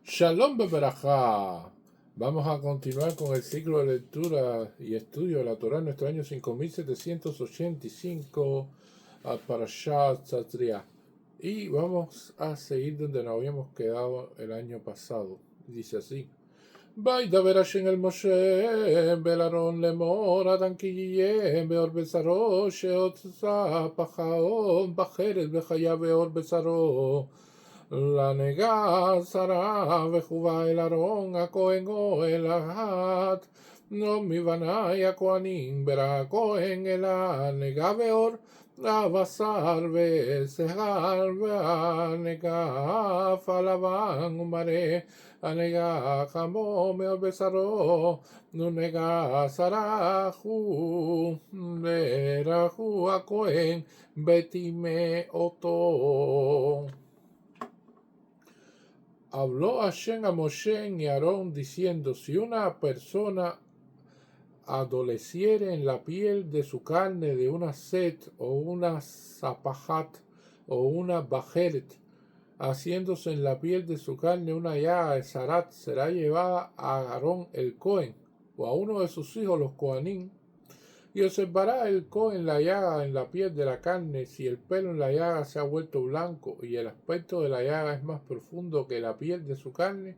Shalom Beberajá. Vamos a continuar con el ciclo de lectura y estudio de la Torah en nuestro año 5785 al Parashat Tzatria. Y vamos a seguir donde nos habíamos quedado el año pasado. Dice así. וידבר השם אל משה ואל אהרון לאמור אדם כי יהיה באור בשרו שהוצא פחאון בחרב בחיה באור בשרו לנגע שרה וחובה אל אהרון הכהן גואל אחת לא מבני הכהנים ברא הכהן אלא נגע באור הבשר ושיער והנגף הלבן ומראה הנגע חמו מאור בשרו ונגע שרה הוא ברכו הכהן בטימא אותו. Habló Hashem a Moshe y Aarón diciendo, si una persona adoleciere en la piel de su carne de una set o una zapajat o una bajeret, haciéndose en la piel de su carne una llaga de zarat, será llevada a Aarón el Cohen o a uno de sus hijos los Coanim, y observará el Cohen la llaga en la piel de la carne. Si el pelo en la llaga se ha vuelto blanco y el aspecto de la llaga es más profundo que la piel de su carne,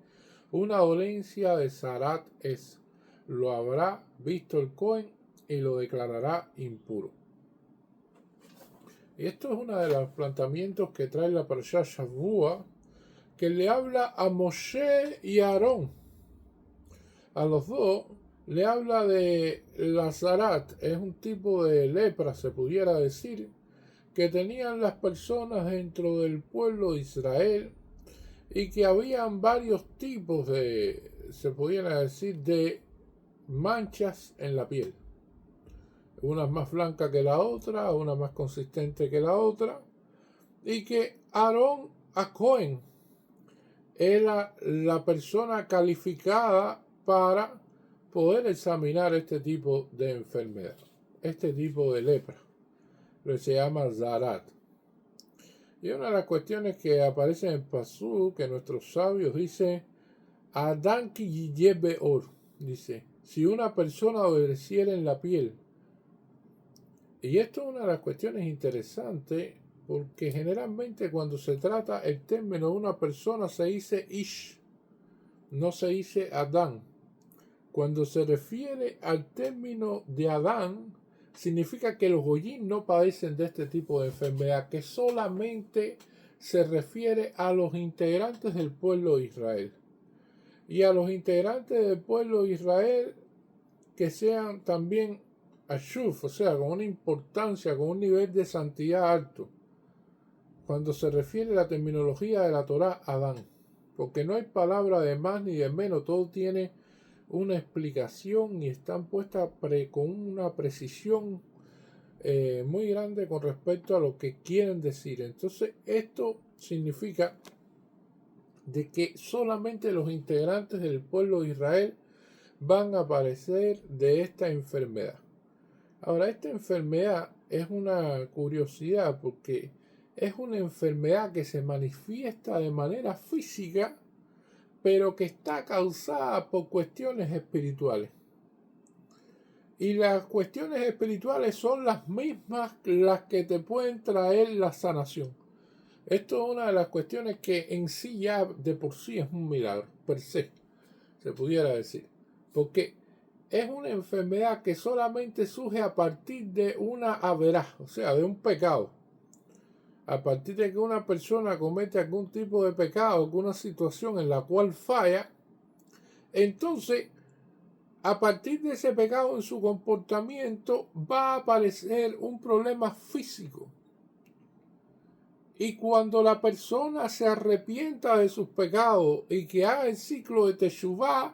una dolencia de zarat es. Lo habrá visto el Cohen y lo declarará impuro. Y esto es uno de los planteamientos que trae la Parashá Shavua, que le habla a Moshe y a Aarón. A los dos le habla de la zarat, es un tipo de lepra, se pudiera decir, que tenían las personas dentro del pueblo de Israel y que habían varios tipos de, se pudiera decir, de manchas en la piel. Una más blanca que la otra, una más consistente que la otra, y que Aarón a Cohen era la persona calificada para poder examinar este tipo de enfermedad, este tipo de lepra, que se llama zarat. Y una de las cuestiones que aparece en Pasú, que nuestros sabios dicen, Adán ki yebe or, dice, si una persona obedeciera en la piel. Y esto es una de las cuestiones interesantes, porque generalmente cuando se trata el término de una persona se dice ish, no se dice Adán. Cuando se refiere al término de Adán, significa que los goyim no padecen de este tipo de enfermedad, que solamente se refiere a los integrantes del pueblo de Israel. Y a los integrantes del pueblo de Israel que sean también ashuf, o sea, con una importancia, con un nivel de santidad alto. Cuando se refiere a la terminología de la Torá, Adán. Porque no hay palabra de más ni de menos, todo tiene una explicación y están puestas con una precisión muy grande con respecto a lo que quieren decir. Entonces esto significa de que solamente los integrantes del pueblo de Israel van a padecer de esta enfermedad. Ahora, esta enfermedad es una curiosidad porque es una enfermedad que se manifiesta de manera física, pero que está causada por cuestiones espirituales. Y las cuestiones espirituales son las mismas las que te pueden traer la sanación. Esto es una de las cuestiones que en sí ya de por sí es un milagro, per se pudiera decir. Porque es una enfermedad que solamente surge a partir de una averá, o sea, de un pecado. A partir de que una persona comete algún tipo de pecado, alguna situación en la cual falla, entonces, a partir de ese pecado en su comportamiento va a aparecer un problema físico. Y cuando la persona se arrepienta de sus pecados y que haga el ciclo de Teshuvá,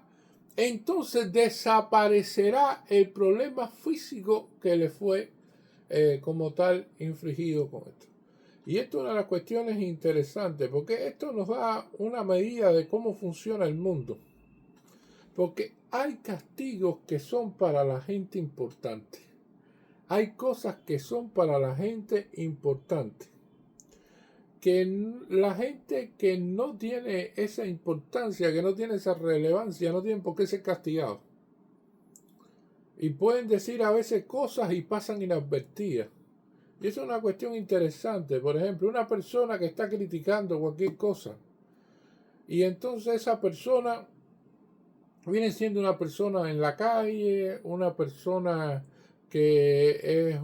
entonces desaparecerá el problema físico que le fue como tal infligido con esto. Y esto es una de las cuestiones interesantes, porque esto nos da una medida de cómo funciona el mundo. Porque hay castigos que son para la gente importante. Hay cosas que son para la gente importante. que la gente que no tiene esa importancia, que no tiene esa relevancia, no tienen por qué ser castigados. Y pueden decir a veces cosas y pasan inadvertidas. Y eso es una cuestión interesante. Por ejemplo, una persona que está criticando cualquier cosa y entonces esa persona viene siendo una persona en la calle, una persona que es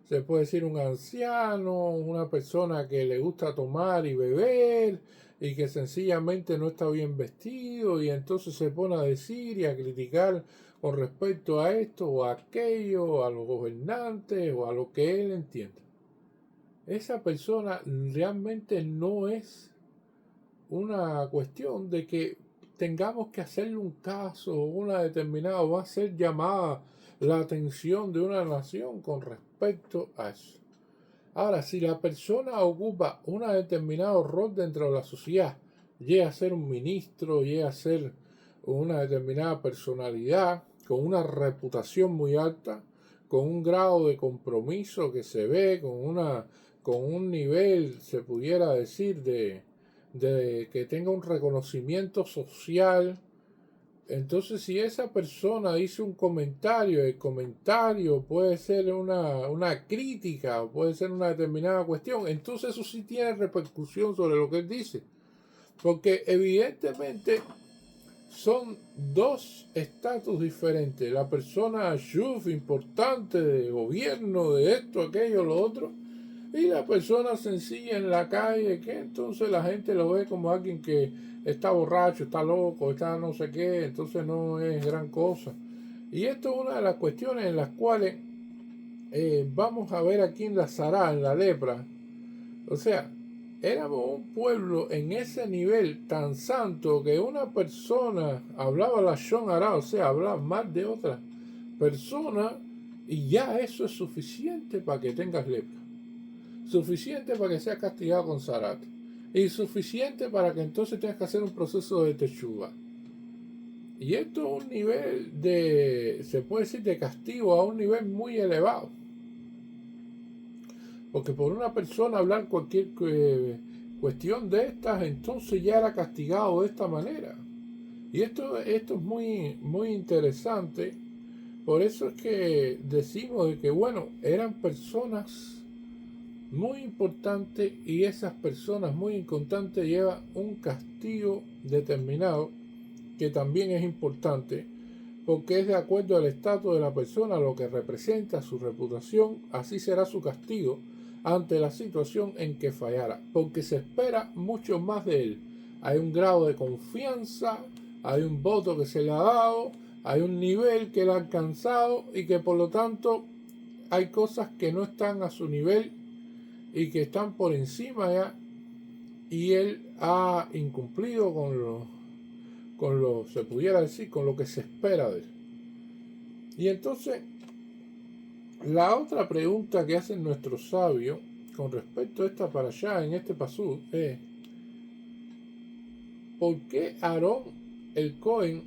se puede decir un anciano, una persona que le gusta tomar y beber y que sencillamente no está bien vestido y entonces se pone a decir y a criticar con respecto a esto o a aquello, a los gobernantes o a lo que él entiende. Esa persona realmente no es una cuestión de que tengamos que hacerle un caso o una determinada, va a ser llamada la atención de una nación con respecto a eso. Ahora, si la persona ocupa un determinado rol dentro de la sociedad, llega a ser un ministro, llega a ser una determinada personalidad con una reputación muy alta, con un grado de compromiso que se ve, con un nivel, se pudiera decir, de que tenga un reconocimiento social. Entonces, si esa persona dice un comentario, el comentario puede ser una crítica, puede ser una determinada cuestión, entonces eso sí tiene repercusión sobre lo que él dice. Porque evidentemente son dos estatus diferentes. La persona shuf, importante, de gobierno, de esto, aquello, lo otro, y la persona sencilla en la calle, que entonces la gente lo ve como alguien que está borracho, está loco, está no sé qué, entonces no es gran cosa. Y esto es una de las cuestiones en las cuales vamos a ver aquí en la Sará, en la lepra. O sea, éramos un pueblo en ese nivel tan santo que una persona hablaba la Shon Hará, o sea, hablaba más de otra persona, y ya eso es suficiente para que tengas lepra. Suficiente para que seas castigado con Sarat. Y suficiente para que entonces tengas que hacer un proceso de teshuva. Y esto es un nivel se puede decir, de castigo a un nivel muy elevado. Porque por una persona hablar cualquier cuestión de estas, entonces ya era castigado de esta manera. Y esto es muy, muy interesante. Por eso es que decimos de que, bueno, eran personas muy importantes y esas personas muy importantes llevan un castigo determinado que también es importante porque es de acuerdo al estatus de la persona, lo que representa su reputación, así será su castigo ante la situación en que fallara, porque se espera mucho más de él. Hay un grado de confianza, hay un voto que se le ha dado, hay un nivel que él ha alcanzado y que por lo tanto hay cosas que no están a su nivel y que están por encima ya, y él ha incumplido se pudiera decir, con lo que se espera de él. Y entonces, la otra pregunta que hacen nuestros sabios con respecto a esta para allá en este pasú es: ¿por qué Aarón el Cohen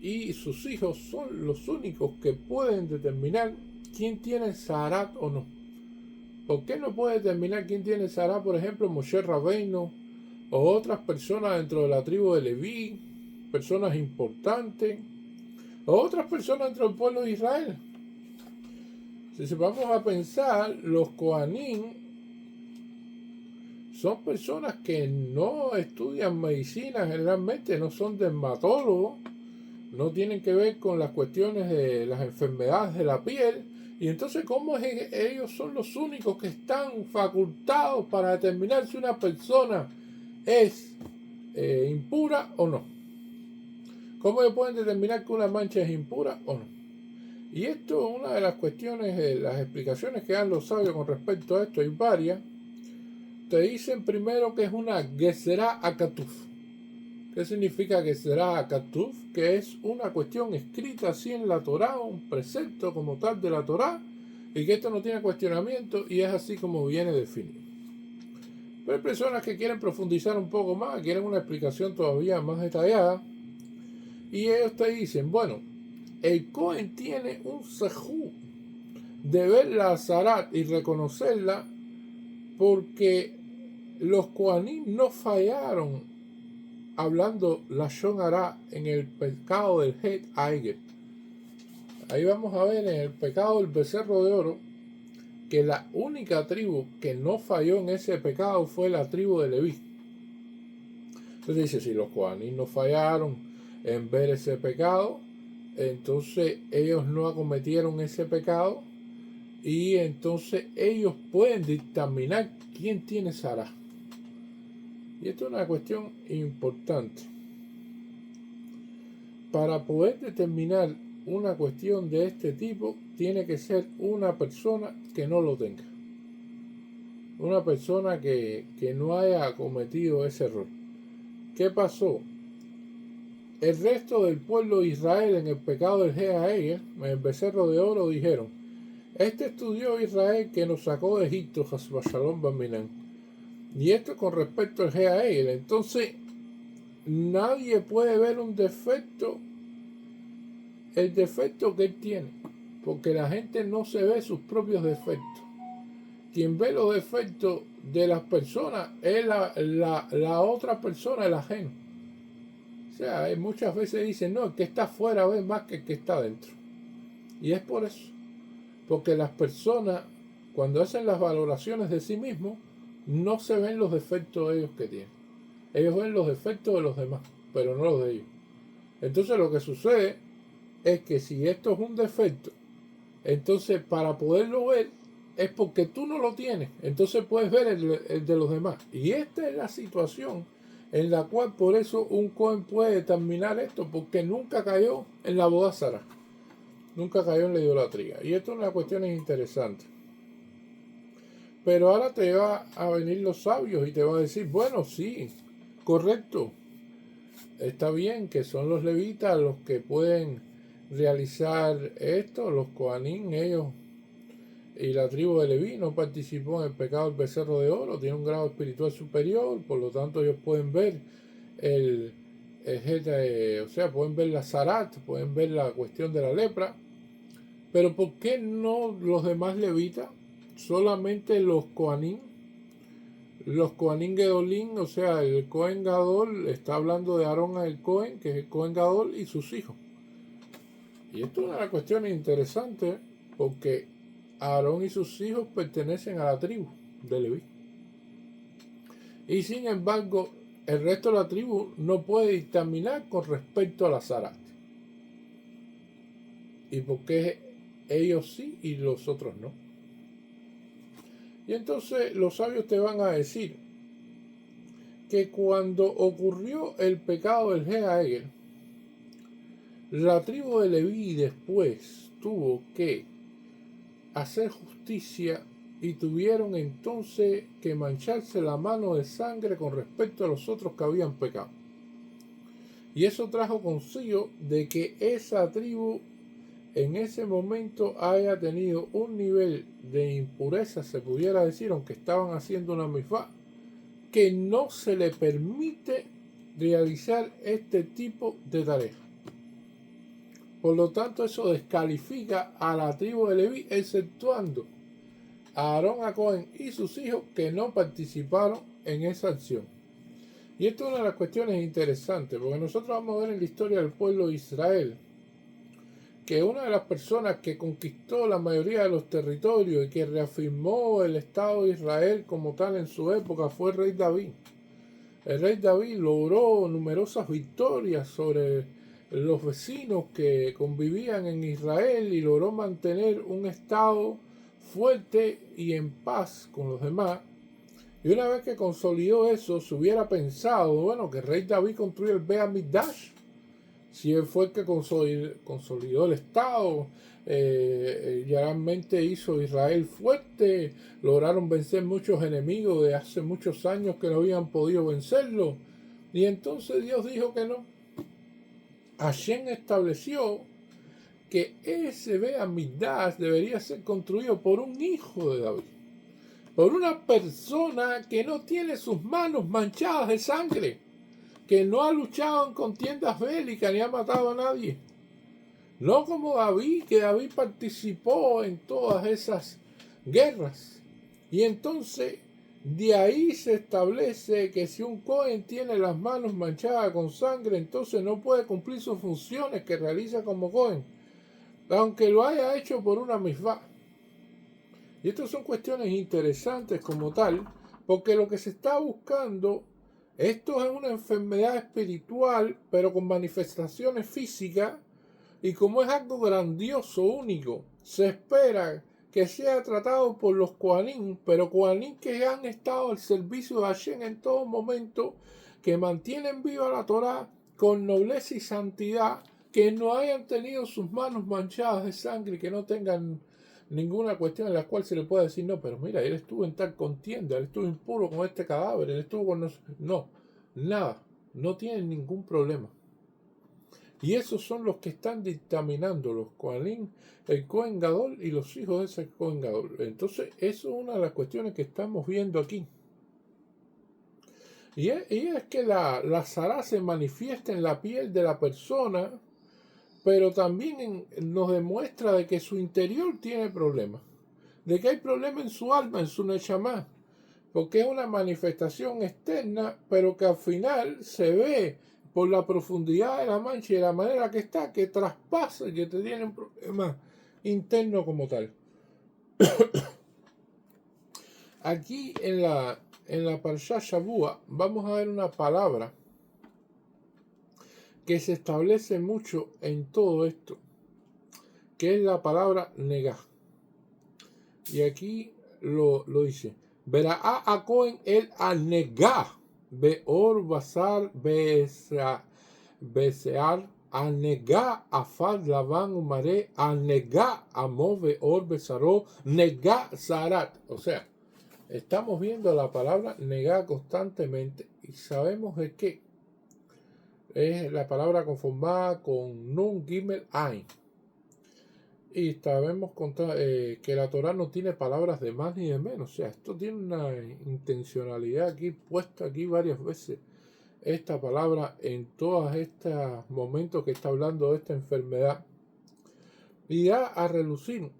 y sus hijos son los únicos que pueden determinar quién tiene Zaharat o no? ¿Por qué no puede determinar quién tiene Zaharat, por ejemplo, Moshe Rabbeinu o otras personas dentro de la tribu de Leví, personas importantes, o otras personas dentro del pueblo de Israel? Si vamos a pensar, los Kohanim son personas que no estudian medicina generalmente, no son dermatólogos, no tienen que ver con las cuestiones de las enfermedades de la piel. Y entonces, ¿cómo es que ellos son los únicos que están facultados para determinar si una persona es impura o no? ¿Cómo ellos pueden determinar que una mancha es impura o no? Y esto es una de las cuestiones, las explicaciones que dan los sabios con respecto a esto. Hay varias. Te dicen primero que es una Gezerá Akatuf. ¿Qué significa Gezerá Akatuf? Que es una cuestión escrita así en la Torá, un precepto como tal de la Torá, y que esto no tiene cuestionamiento y es así como viene definido. Pero hay personas que quieren profundizar un poco más, quieren una explicación todavía más detallada, y ellos te dicen, bueno, el Cohen tiene un sejú de ver la Zaharat y reconocerla porque los Kohanim no fallaron hablando Lashon Hará en el pecado del Het Aigel. Ahí vamos a ver en el pecado del becerro de oro que la única tribu que no falló en ese pecado fue la tribu de Leví. Entonces dice, si los Kohanim no fallaron en ver ese pecado, entonces ellos no acometieron ese pecado y entonces ellos pueden dictaminar quién tiene Sará. Y esto es una cuestión importante. Para poder determinar una cuestión de este tipo, tiene que ser una persona que no lo tenga. Una persona que no haya cometido ese error. ¿Qué pasó? El resto del pueblo de Israel en el pecado del Jehael, en el becerro de oro, dijeron: este estudió Israel que nos sacó de Egipto, Hasbashalom Baminan. Y esto con respecto al Jehael. Entonces, nadie puede ver un defecto, el defecto que él tiene, porque la gente no se ve sus propios defectos. Quien ve los defectos de las personas es la otra persona, el ajeno. O sea, muchas veces dicen, no, el que está afuera ve más que el que está dentro. Y es por eso. Porque las personas, cuando hacen las valoraciones de sí mismos, no se ven los defectos de ellos que tienen. Ellos ven los defectos de los demás, pero no los de ellos. Entonces lo que sucede es que si esto es un defecto, entonces para poderlo ver es porque tú no lo tienes. Entonces puedes ver el de los demás. Y esta es la situación en la cual por eso un Cohen puede determinar esto, porque nunca cayó en la boda Sará. Nunca cayó en la idolatría. Y esto es una cuestión interesante. Pero ahora te va a venir los sabios y te van a decir, bueno, sí, correcto. Está bien que son los levitas los que pueden realizar esto. Los Kohanim, ellos y la tribu de Leví no participó en el pecado del becerro de oro. Tiene un grado espiritual superior. Por lo tanto, ellos pueden ver o sea, pueden ver la zarat, pueden ver la cuestión de la lepra. Pero ¿por qué no los demás levitas? Solamente los Kohanim. Los Kohanim Gedolim, o sea, el Cohen Gadol, está hablando de Aarón el Cohen, que es el Cohen Gadol, y sus hijos. Y esto es una cuestión interesante, porque Aarón y sus hijos pertenecen a la tribu de Leví. Y sin embargo, el resto de la tribu no puede dictaminar con respecto a la zarat. ¿Y por qué ellos sí y los otros no? Y entonces los sabios te van a decir que cuando ocurrió el pecado del Jehael, la tribu de Leví después tuvo que hacer justicia y tuvieron entonces que mancharse la mano de sangre con respecto a los otros que habían pecado. Y eso trajo consigo de que esa tribu en ese momento haya tenido un nivel de impureza, se pudiera decir, aunque estaban haciendo una mifá, que no se le permite realizar este tipo de tareas. Por lo tanto, eso descalifica a la tribu de Leví, exceptuando a Aarón, a Cohen y sus hijos que no participaron en esa acción. Y esto es una de las cuestiones interesantes, porque nosotros vamos a ver en la historia del pueblo de Israel que una de las personas que conquistó la mayoría de los territorios y que reafirmó el Estado de Israel como tal en su época fue el rey David. El rey David logró numerosas victorias sobre los vecinos que convivían en Israel y logró mantener un Estado fuerte y en paz con los demás. Y una vez que consolidó eso, se hubiera pensado, bueno, que el rey David construyó el Beit HaMikdash. Si él fue el que consolidó el Estado, realmente hizo Israel fuerte, lograron vencer muchos enemigos de hace muchos años que no habían podido vencerlo. Y entonces Dios dijo que no. Hashem estableció que ese Beit HaMikdash debería ser construido por un hijo de David, por una persona que no tiene sus manos manchadas de sangre, que no ha luchado en contiendas bélicas ni ha matado a nadie. No como David, que David participó en todas esas guerras. Y entonces De ahí se establece que si un Cohen tiene las manos manchadas con sangre, entonces no puede cumplir sus funciones que realiza como Cohen, aunque lo haya hecho por una misvá. Y estas son cuestiones interesantes como tal, porque lo que se está buscando, esto es una enfermedad espiritual, pero con manifestaciones físicas, y como es algo grandioso, único, se espera que sea tratado por los Kohanim, pero Kohanim que han estado al servicio de Hashem en todo momento, que mantienen viva la Torah con nobleza y santidad, que no hayan tenido sus manos manchadas de sangre, que no tengan ninguna cuestión en la cual se le pueda decir, no, pero mira, él estuvo en tal contienda, él estuvo impuro con este cadáver, él estuvo con... No, nada, no tienen ningún problema. Y esos son los que están dictaminando los Kohanim, el Kohen Gadol y los hijos de ese Kohen Gadol. Entonces, eso es una de las cuestiones que estamos viendo aquí. Y es que la Sará se manifiesta en la piel de la persona, pero también nos demuestra de que su interior tiene problemas, de que hay problemas en su alma, en su Neshama, porque es una manifestación externa, pero que al final se ve por la profundidad de la mancha y de la manera que está, que traspasa y que te tiene un problema interno como tal. Aquí en la Parsha Shavua vamos a ver una palabra que se establece mucho en todo esto, que es la palabra negá. Y aquí lo dice, verá a Cohen el anegá, beor basar besear, anegá afad lavan umare, anegá amo beor besaró, negá zarat. O sea, estamos viendo la palabra negá constantemente y sabemos de qué es la palabra conformada con nun, gimel, ain. Y sabemos que la Torah no tiene palabras de más ni de menos. O sea, esto tiene una intencionalidad aquí puesta aquí varias veces. Esta palabra en todos estos momentos que está hablando de esta enfermedad. Y da a relucir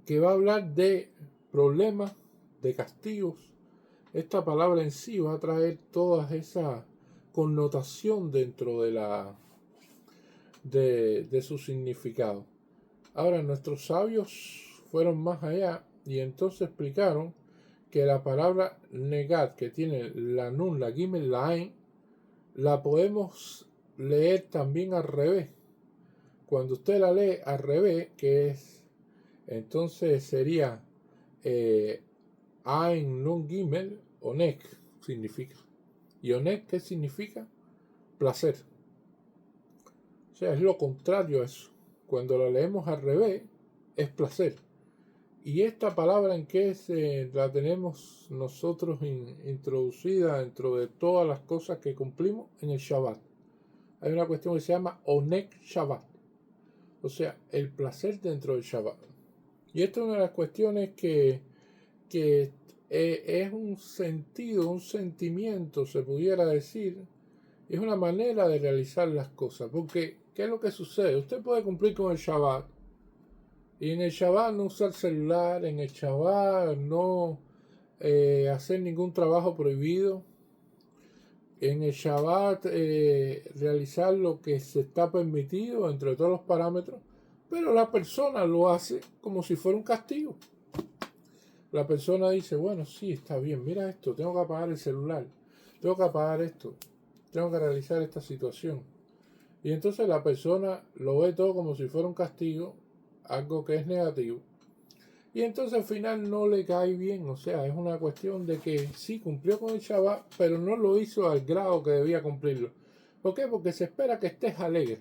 que va a hablar de problemas, de castigos. Esta palabra en sí va a traer toda esa connotación dentro de su significado. Ahora, nuestros sabios fueron más allá y entonces explicaron que la palabra negat, que tiene la nun, la gimel, la ain, la podemos leer también al revés. Cuando usted la lee al revés, que es, entonces sería ain, nun, gimel, onek, significa. ¿Y onek qué significa? Placer. O sea, es lo contrario a eso. Cuando la leemos al revés, es placer. Y esta palabra en que la tenemos nosotros introducida dentro de todas las cosas que cumplimos en el Shabbat. Hay una cuestión que se llama Onek Shabbat. O sea, el placer dentro del Shabbat. Y esta es una de las cuestiones que es un sentido, un sentimiento, se pudiera decir. Es una manera de realizar las cosas. Porque, ¿qué es lo que sucede? Usted puede cumplir con el Shabbat. Y en el Shabbat no usar celular, en el Shabbat no hacer ningún trabajo prohibido, en el Shabbat realizar lo que se está permitido entre todos los parámetros, pero la persona lo hace como si fuera un castigo. La persona dice, bueno, sí, está bien, mira esto, tengo que apagar el celular, tengo que apagar esto, tengo que realizar esta situación. Y entonces la persona lo ve todo como si fuera un castigo, algo que es negativo, y entonces al final no le cae bien. O sea, es una cuestión de que sí cumplió con el Shabbat, pero no lo hizo al grado que debía cumplirlo. ¿Por qué? Porque se espera que estés alegre,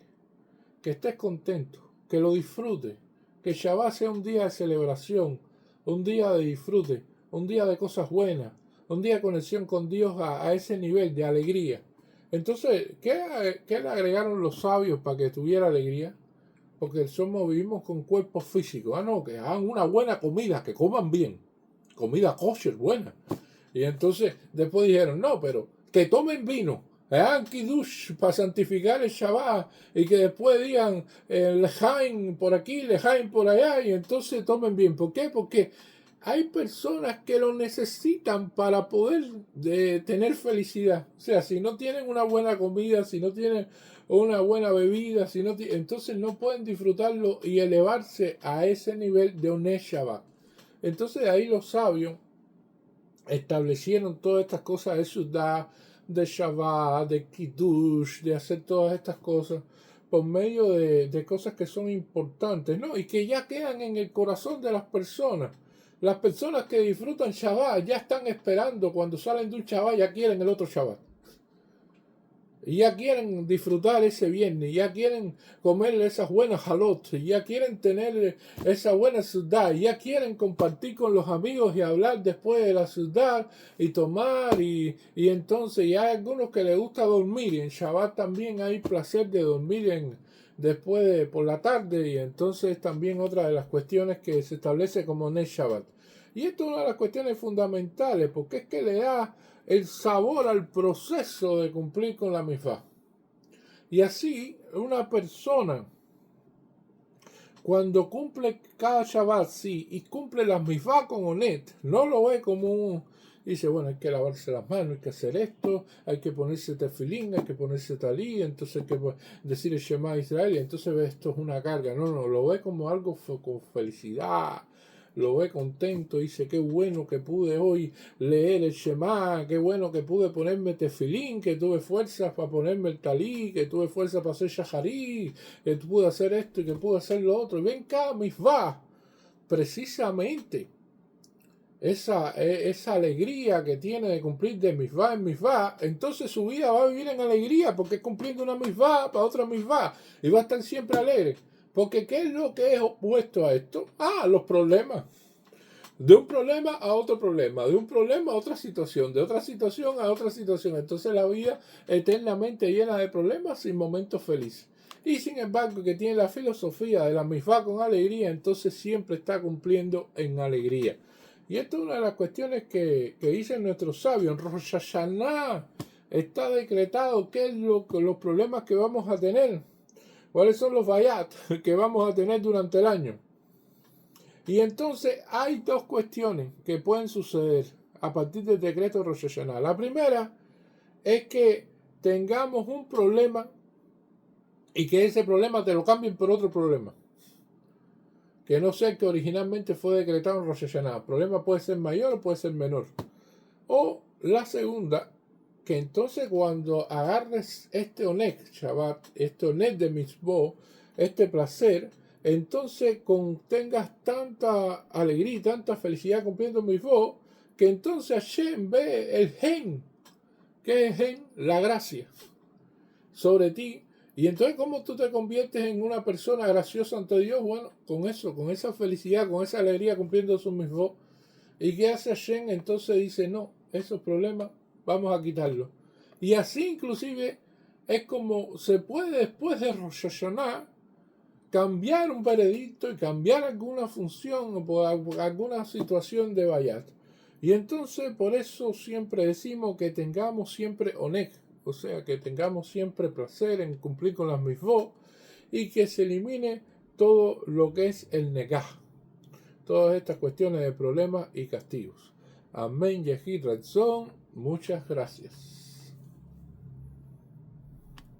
que estés contento, que lo disfrutes, que el Shabbat sea un día de celebración, un día de disfrute, un día de cosas buenas, un día de conexión con Dios a ese nivel de alegría. Entonces, ¿qué le agregaron los sabios para que tuviera alegría? Porque vivimos con cuerpos físicos. No, que hagan una buena comida, que coman bien. Comida kosher, buena. Y entonces después dijeron, no, pero que tomen vino. Hagan kiddush para santificar el Shabbat. Y que después digan lejaim por aquí, lejaim por allá. Y entonces tomen bien. ¿Por qué? Porque hay personas que lo necesitan para poder tener felicidad. O sea, si no tienen una buena comida, si no tienen una buena bebida, si no entonces no pueden disfrutarlo y elevarse a ese nivel de un Shabbat. Entonces ahí los sabios establecieron todas estas cosas de Sudá, de Shabbat, de Kiddush, de hacer todas estas cosas por medio de cosas que son importantes, ¿no? Y que ya quedan en el corazón de las personas. Las personas que disfrutan Shabbat ya están esperando cuando salen de un Shabbat, ya quieren el otro Shabbat. Y ya quieren disfrutar ese viernes, ya quieren comer esas buenas halot, ya quieren tener esa buena ciudad, ya quieren compartir con los amigos y hablar después de la ciudad y tomar y entonces ya hay algunos que les gusta dormir y en Shabbat también hay placer de dormir por la tarde y entonces también otra de las cuestiones que se establece como Nes Shabbat. Y esto es una de las cuestiones fundamentales porque es que le da el sabor al proceso de cumplir con la mitzvah. Y así, una persona, cuando cumple cada Shabbat, sí, y cumple la mitzvah con honet, no lo ve como un... Dice, bueno, hay que lavarse las manos, hay que hacer esto, hay que ponerse tefilín, hay que ponerse talí, entonces hay que decir el Shema Israel, y entonces ve esto es una carga. No, lo ve como algo con felicidad, lo ve contento, dice, qué bueno que pude hoy leer el Shema, qué bueno que pude ponerme tefilín, que tuve fuerzas para ponerme el talí, que tuve fuerza para hacer shaharí, que pude hacer esto y que pude hacer lo otro. Y ven cada mitzvah, precisamente esa alegría que tiene de cumplir de mitzvah en mitzvah, entonces su vida va a vivir en alegría porque es cumpliendo una mitzvah para otra mitzvah y va a estar siempre alegre. Porque ¿qué es lo que es opuesto a esto? Los problemas. De un problema a otro problema, de un problema a otra situación, de otra situación a otra situación. Entonces la vida eternamente llena de problemas sin momentos felices. Y sin embargo, que tiene la filosofía de la mitzvah con alegría, entonces siempre está cumpliendo en alegría. Y esto es una de las cuestiones que dicen nuestros sabios. En Rosh Hashanah está decretado qué es los problemas que vamos a tener, cuáles son los bayat que vamos a tener durante el año. Y entonces hay dos cuestiones que pueden suceder a partir del decreto de Rosh Hashanah. La primera es que tengamos un problema y que ese problema te lo cambien por otro problema. Que no sea el que originalmente fue decretado en Rosh Hashanah. El problema puede ser mayor o puede ser menor. O la segunda, que entonces cuando agarres este onek Shabbat, este onek de mitzvot, este placer, entonces tengas tanta alegría y tanta felicidad cumpliendo mitzvot, que entonces Hashem ve el gen, que es gen, la gracia, sobre ti. Y entonces, ¿cómo tú te conviertes en una persona graciosa ante Dios? Bueno, con eso, con esa felicidad, con esa alegría cumpliendo sus mitzvot. ¿Y qué hace Hashem? Entonces dice, no, esos problemas vamos a quitarlos. Y así inclusive es como se puede después de Rosh Hashanah cambiar un veredicto y cambiar alguna función o por alguna situación de Bayat. Y entonces por eso siempre decimos que tengamos siempre onek, o sea, que tengamos siempre placer en cumplir con las mitzvot y que se elimine todo lo que es el negaj, todas estas cuestiones de problemas y castigos. Amén, Yehid Ratzon, muchas gracias.